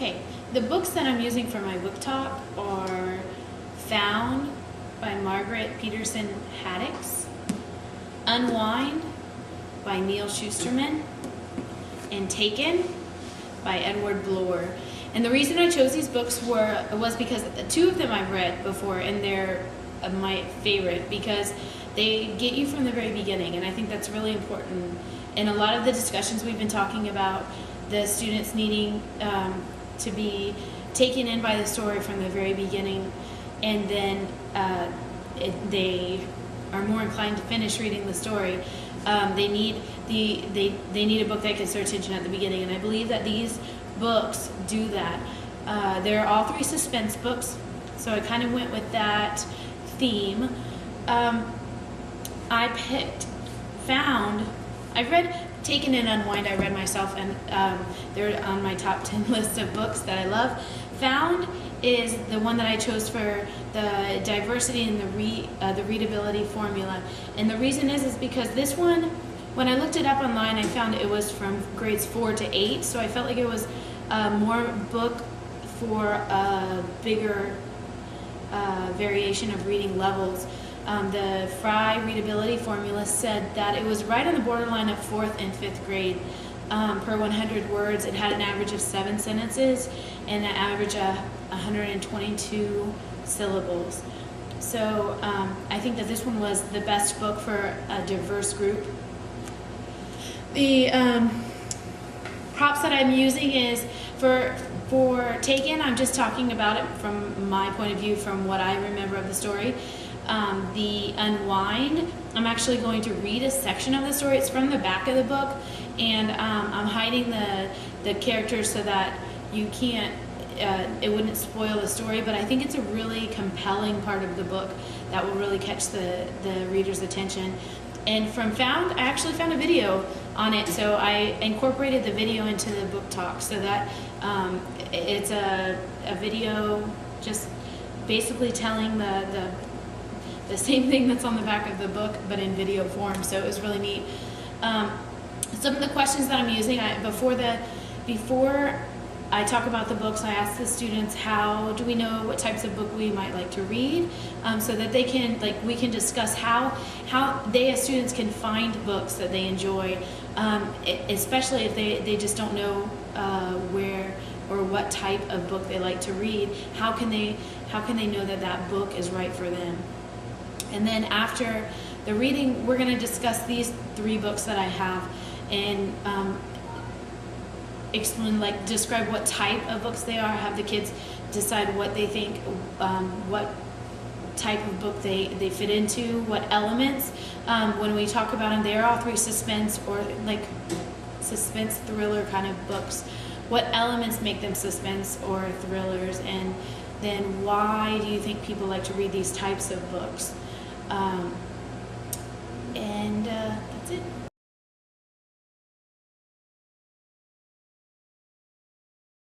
Okay, the books that I'm using for my book talk are Found by Margaret Peterson Haddix, Unwind by Neil Shusterman, and Taken by Edward Bloor. And the reason I chose these books was because two of them I've read before, and they're my favorite because they get you from the very beginning, and I think that's really important. In a lot of the discussions we've been talking about the students needing to be taken in by the story from the very beginning, and then they are more inclined to finish reading the story. They need a book that gets their attention at the beginning, and I believe that these books do that. They're all three suspense books, so I kind of went with that theme. I picked Found. I've read Taken and Unwind. I read myself, and they're on my top 10 list of books that I love. Found is the one that I chose for the diversity and the readability formula, and the reason is because this one, when I looked it up online, I found it was from grades 4 to 8, so I felt like it was more book for a bigger variation of reading levels. The Fry readability formula said that it was right on the borderline of 4th and 5th grade. Per 100 words, it had an average of 7 sentences and an average of 122 syllables. So I think that this one was the best book for a diverse group. The props that I'm using is for Taken, I'm just talking about it from my point of view, from what I remember of the story. The Unwind, I'm actually going to read a section of the story. It's from the back of the book, and I'm hiding the characters so that you can't, it wouldn't spoil the story, but I think it's a really compelling part of the book that will really catch the reader's attention. And from Found, I actually found a video on it, so I incorporated the video into the book talk so that it's a video just basically telling the same thing that's on the back of the book, but in video form. So it was really neat. Some of the questions that I'm using, before I talk about the books, I ask the students, how do we know what types of book we might like to read, so that they can, we can discuss how they as students can find books that they enjoy, especially if they just don't know where or what type of book they like to read. How can they know that book is right for them? And then after the reading, we're going to discuss these 3 books that I have, and explain, describe what type of books they are, have the kids decide what they think, what type of book they fit into, what elements. When we talk about them, they are all 3 suspense or suspense thriller kind of books. What elements make them suspense or thrillers, and then why do you think people like to read these types of books? And that's it.